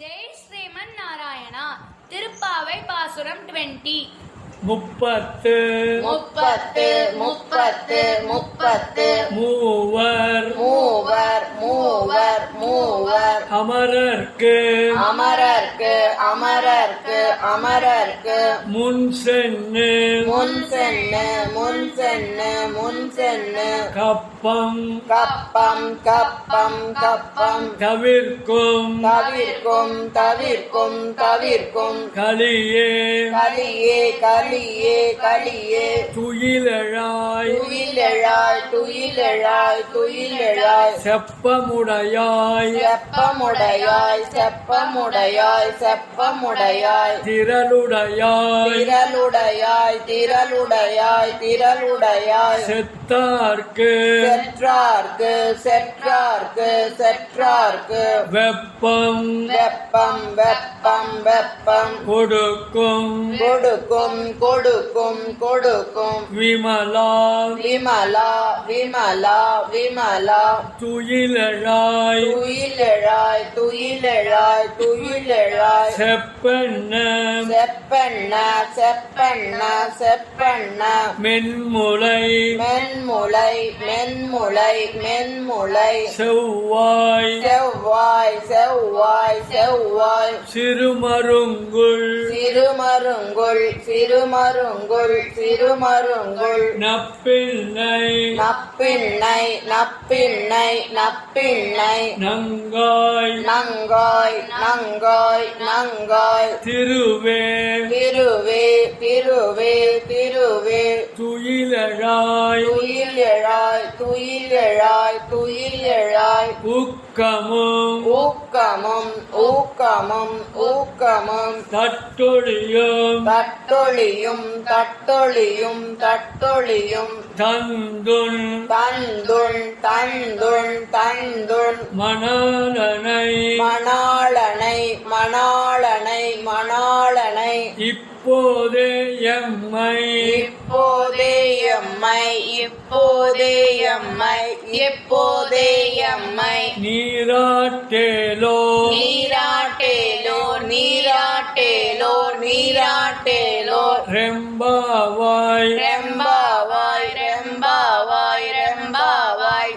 ஜெய் ஸ்ரீமன் நாராயணா. திருப்பாவை பாசுரம் 20. முப்பத்து முப்பத்து முப்பத்து முப்பத்து மூவர் மூவர் மூவர் மூவர் அமரர்க்கு அமரர்க்கு அமரர்க்கு அமரர்க்கு முன் சென்னு முன் சென்னு முன் சென்னு முன் சென்னு கப்பம் கப்பம் கப்பம் கப்பம் தவிர்க்கும் தவிர்க்கும் தவிர்க்கும் தவிர்க்கும் கலியே கலியே கலியே கலியே துயிலழாய் துயிலெழாய் துயிலெழாய் துயிலெழாய் செப்பமுடையாய் செப்பமுடையாய் செப்பமுடையாய் செப்பமுடையாய் திரளுடையாய் திரளுடையாய் திரளுடையாய் திரளுடையாய் செத்தார்க்கு செற்றார்க்கு செற்றார்க்கு செற்றார்க்கு வெப்பம் வெப்பம் வெப்பம் வெப்பம் கொடுக்கும் கொடுக்கும் கொடுக்கும் கொடுக்கும் விமலா விமலா விமலா விமலா துயிலழாய் துயிலெழாய் துயிலெழாய் துயிலெழாய் செப்பெண்ண செப்பெண்ண செப்பெண்ண செப்பெண்ண மென்முலை மென்முலை மென்முலை மென்முலை செவ்வாய் செவ்வாய் செவ்வாய் செவ்வாய் சிறுமருங்குள் சிறுமருங்குள் சிறுமருங்குள் சிறுமருங்குள் நப்பிள்ளை நப்பிண்ணை நப்பிண்ணை நப்பிண்ணை நங்காய் நங்காய் நங்காய் நங்காய் திருவே திருவே திருவே திருவே துயிலழாய் துயிலெழாய் துயிலெழாய் துயிலெழாய் ஊக்கமும் ஊக்கமும் ஊக்கமும் ஊக்கமும் தட்டொழியும் தட்டொழியும் தட்டொழியும் தட்டொழியும் தந்துன் தந்துண் தந்துண் தந்துண் மணாலனை மணாளனை மணாளனை மணாளனை இப்போதே எம்மை இப்போதே எம்மை இப்போதே எம்மை இப்போதே எம்மை நீராட்டேலோ நீராட்டேலோ நீராட்டேலோ நீராட்டேலோ ரெம்பாவாய் ரெம்பாவாய் ரெம்பாவாய் ரெம்பாவாய்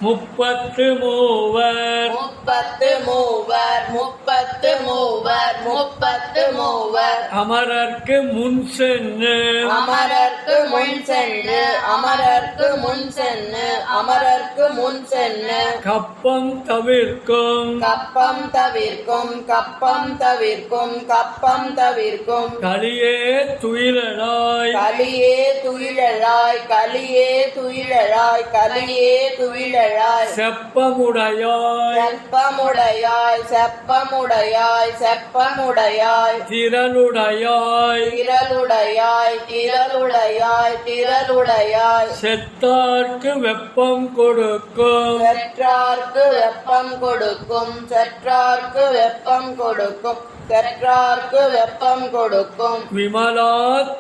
முப்பத்து மூவர் முப்பத்து மூவர் முப்பத்து மூவர் முப்பத்து மூவர் அமரர்க்கு முன் சென்று அமரர்க்கு முன் சென்று அமரர்க்கு முன் சென்று அமரர்க்கு முன் சென்று கப்பம் தவிர்க்கும் கப்பம் தவிர்க்கும் கப்பம் தவிர்க்கும் கப்பம் தவிர்க்கும் கலியே துயிலழாய் கலியே துயிலழாய் கலியே துயிலழாய் கலியே துயிலழாய் செப்பமுடையாய் செப்பமுடையாய் செப்பமுடையாய் செப்பமுடையாய் திரளுடையாய் திரளுடையாய் திரளுடையாய் திரளுடையாய் செத்தார்க்கு வெப்பம் கொடுக்கும் செற்றார்க்கு வெப்பம் கொடுக்கும் செற்றார்க்கு வெப்பம் கொடுக்கும் செற்றார்க்கு வெப்பம் கொடுக்கும் விமலா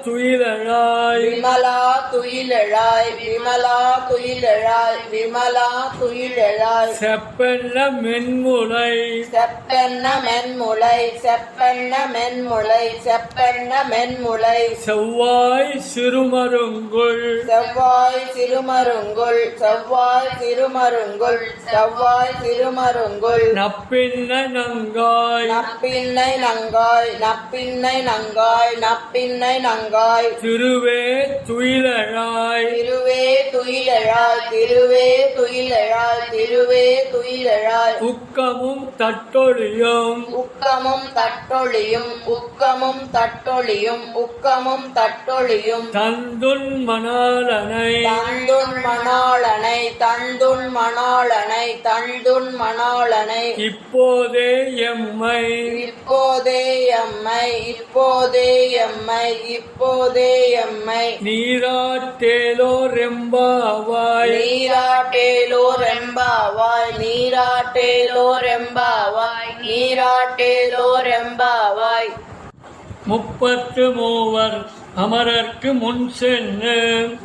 துயிலழாய் விமலா துயிலெழாய் விமலா துயிலெழாய் விமலா துயிலெழாய் செப்பெண்ண மென்முலை செப்பெண்ண மென்முலை செப்பெண்ண மென்முலை செப்பெண்ண மென்முலை செவ்வாய் சிறுமருங்குள் செவ்வாய் சிறுமருங்குள் செவ்வாய் சிறுமருங்குள் செவ்வாய் சிறுமருங்குள் நப்பின்ன நங்காய் நப்பின்னை நங்காய் நப்பின்னை நங்காய் நப்பின்னை நங்காய் திருவே துயிலழாய் திருவே துயிலெழாய் திருவே துயிலெழாய் திருவே துயிலெழாய் உக்கமும் தட்டொழியும் உக்கமும் தட்டொழியும் உக்கமும் தட்டொழியும் உக்கமும் தட்டொழியும் தந்துன் மணாலனை தந்துண் மணாளனை தந்துண் மணாளனை தந்துண் மணாளனை இப்போதே எம்மை இப்போதே எம்மை இப்போதே எம்மை இப்போதே எம்மை நீராட்டேலோ ரெம்பாவாய் நீராட்டேலோ ரெம்பாவாய் நீராட்டேலோ ரெம்பாவாய் நீராட்டேலோ ரெம்பாவாய் முப்பத்து மூவர் அமரர்க்கு முன் சென்று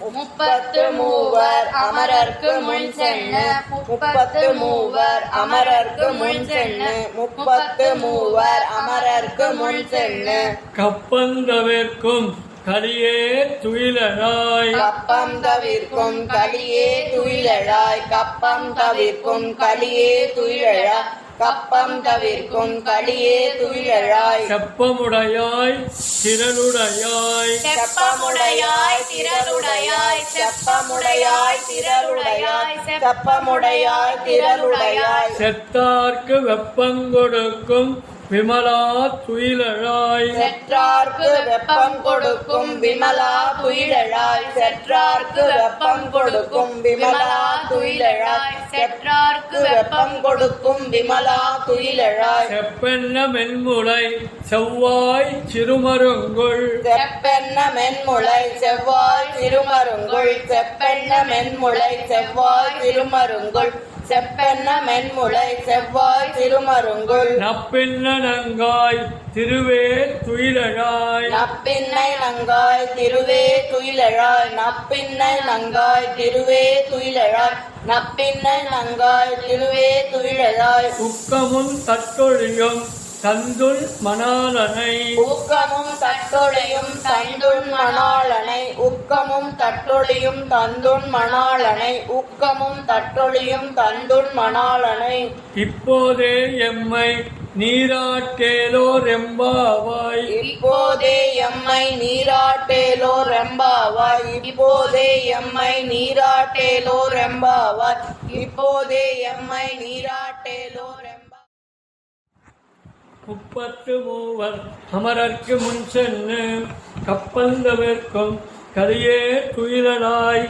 முப்பத்து மூவர் அமரர்க்கு முன் சென்று முப்பத்து மூவர் அமரர்க்கு முன் சென்று முப்பத்து மூவர் அமரர்க்கு முன் சென்று கப்பந்தவிற்கும் கலியே துயிலராய் கப்பம் தவிர்க்கும் கலியே துயிலழாய் கப்பம் தவிர்க்கும் கலியே துயிலழாய் கப்பம் தவிர்க்கும் கலியே துயிலழாய் செப்பமுடையாய் திரளுடையாய் செப்பமுடையாய் திரளுடையாய் செப்பமுடையாய் திரளுடையாய் செப்பமுடையாய் திரளுடையாய் செத்தார்க்கு வெப்பங்கொடுக்கும் விமலா துயிலழாய் செற்றார்க்கு வெப்பம் கொடுக்கும் விமலா துயிலழாய் செற்றார்க்கு வெப்பம் கொடுக்கும் விமலா துயிலழாய் செற்றார்க்கு வெப்பம் கொடுக்கும் விமலா துயிலழாய் செப்பென்ன மென்முளை செவ்வாய் சிறுமருங்குள் செப்பென்ன மென்முளை செவ்வாய் திருமருங்குள் செப்பென்ன மென்முளை செவ்வாய் திருமருங்குள் செப்பென்ன மென்முளை செவ்வாய் திருமருங்குள் நப்பின்ன நங்காய் திருவே துயிலழாய் நப்பின்னை நங்காய் திருவே துயிலழாய் நப்பின்னை நங்காய் திருவே துயிலழாய் நப்பின்னை நங்காய் திருவே துயிலழாய் உக்கமும் தட்டொழியும் தந்துள் மணாலனை ஊக்கமும் தட்டொழியும் தந்துண் மணாளனை உக்கமும் தட்டொழியும் தந்துண் மணாளனை உக்கமும் தட்டொழியும் தந்துண் மணாளனை இப்போதே எம்மை நீராட்டேலோ ரெம்பாவாய் இப்போதே எம்மை நீராட்டேலோ ரெம்பாவாய் இப்போதே எம்மை நீராட்டேலோ ரெம்பாவாய் இப்போதே எம்மை நீராட்டேலோ ரெம்பா முப்பத்து மூவர் அமரர்க்கு முன் சென்று கப்பந்தவிற்கும் கலியே துயிலனாய்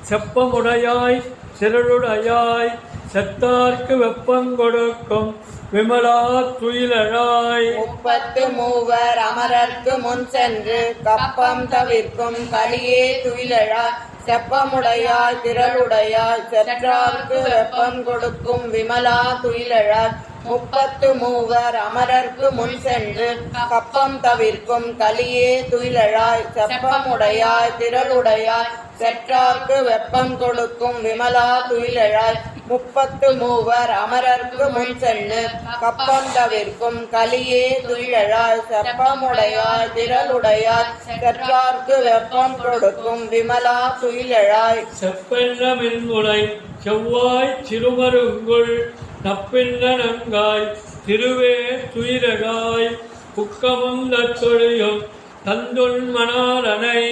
செப்பமுடையாய் திரளுடையாய் செத்தார்க்கு வெப்பங்கொடுக்கும் விமலா துயிலழாய் முப்பத்து மூவர் அமரர்க்கு முன் சென்று கப்பம் தவிர்க்கும் கலியே துயிலழாய் செப்பமுடையாய் திரளுடையாய் செற்றார்க்கு வெப்பம் கொடுக்கும் விமலா துயிலழாய் முப்பத்து மூவர் அமரர்க்கு முன் சென்று கப்பம் தவிர்க்கும் கலியே துயிலழாய் செப்பமுடையாய் திரளுடையாய் செற்றார்க்கு வெப்பம் கொடுக்கும் விமலா துயிலழாய் முப்பத்து மூவர் அமரர்க்கு முன் சென்று கப்பம் தவிர்க்கும் கலியே துயிலழாய் செப்பமுடையாய் திரளுடையாய் செற்றார்க்கு வெப்பம் கொடுக்கும் விமலா துயிலழாய் செப்பென்ன மென்முளை செவ்வாய் சிறுமருங்குள் நப்பின்ன நங்காய் திருவே துயிலழாய் உக்கமும் தட்டொழியும் தந்துள் மணாலனை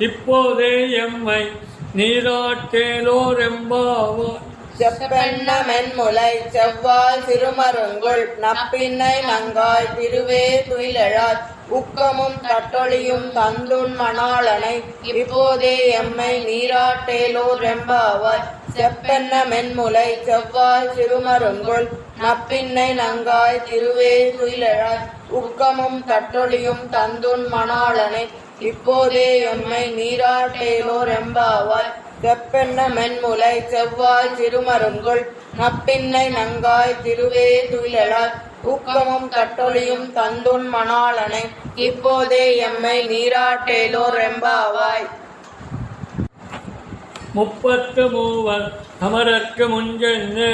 இப்போதே எம்மை நீராட்டேலோ ரெம்பாவாய் செப்பென்ன மென்முளை செவ்வாய் திருமருங்குள் நப்பின்னை நங்காய் திருவே துயிலழாய் உக்கமும் தட்டொழியும் தந்துண் மணாளனை இப்போதே எம்மை நீராட்டேலோ ரெம்பாவாய் செப்பென்ன மென்முளை செவ்வாய் திருமருங்குள் நப்பின்னை நங்காய் திருவே துயிலழாய் உக்கமும் தட்டொழியும் தந்துண் மணாளனை இப்போதே எம்மை நீராட்டேலோ ரெம்பாவாய் செப்பென்ன மென்முளை செவ்வாய் திருமருங்குள் நப்பின்னை நங்காய் திருவே துயிலழாய் ஊக்கமும் தட்டொழியும் தந்துண் மணாளனை இப்போதே எம்மை நீராட்டேலோ ரெம்பாவாய் முப்பத்து மூவர் அமரர்க்கு முன்சென்று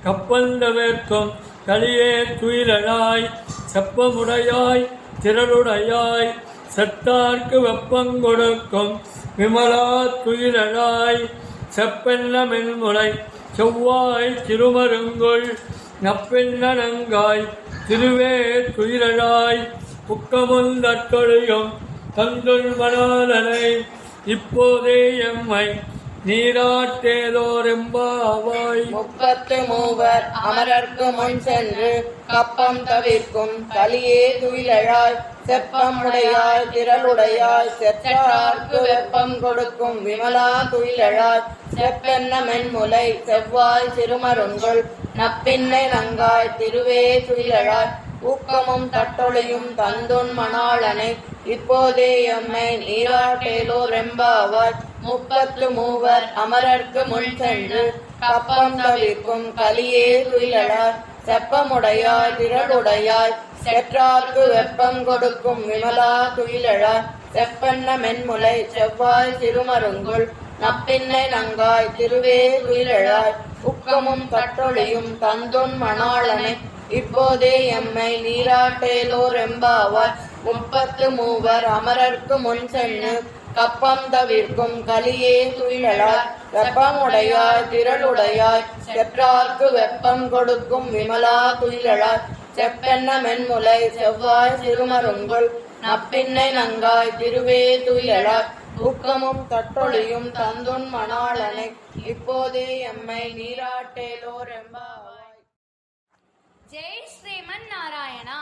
கப்பந்தவிற்கும் கலியே துயிலழாய் செப்பமுடையாய் திரளுடையாய் செத்தார்க்கு வெப்பங்கொடுக்கும் விமலா துயிலழாய் செப்பென்ன மென்முளை செவ்வாய் திருமருங்குள் நப்பென்ன நங்காய் திருவே துயிலழாய் உக்கமும் தட்டொழியும் தந்துள் மணாலனை இப்போதே எம்மை நீராட்டேலோ ரெம்பாவாய் முப்பத்து மூவர் அமரர்க்கு முன் சென்று கப்பம் தவிர்க்கும் கலியே துயிலழாய் செப்பமுடையாய் திரளுடையாய் செற்றார்க்கு வெப்பம் கொடுக்கும் விமலா துயிலழாய் செப்பென்ன மென்முலை செவ்வாய் சிறுமருங்குள் நப்பின்னை நங்காய் திருவே துயிலழாய் ஊக்கமும் தட்டொழியும் தந்துண் மணாளனை இப்போதே எம்மை நீராட்டேலோ ரெம்பாவாய் முப்பத்து மூவர் அமரர்க்கு முன் சென்று கப்பம் தவிர்க்கும் கலியே துயிலழாய் செப்பமுடையாய் திரளுடையாய் செற்றார்க்கு வெப்பம் கொடுக்கும் விமலா துயிலழாய் செப்பென்ன மென்முலை செவ்வாய் திருமருங்குல் நப்பின்னை நங்காய் திருவே துயிலழாய் உக்கமும் தட்டொழியும் தந்துன் மணாளனை இப்போதே எம்மை நீராட்டேலோர் எம்பாவாய். 33 அமரர்க்கு முன் சென்னு கப்பம் தவிர்க்கும் கலியே துயிலழாய் வெப்பமுடையாய் திரளுடையாய் செற்றார்க்கு வெப்பம் கொடுக்கும் விமலா துயிலழாய் செப்பென்ன மென்முலை செவ்வாய் திருமருங்குல் நப்பின்னை நங்காய் திருவே துயிலழாய் உக்கமும் தட்டொழியும் தந்துன் மணாளனை இப்போதே எம்மை நீராட்டேலோர் எம்பாவாய். ஜெய் ஸ்ரீமன் நாராயணா.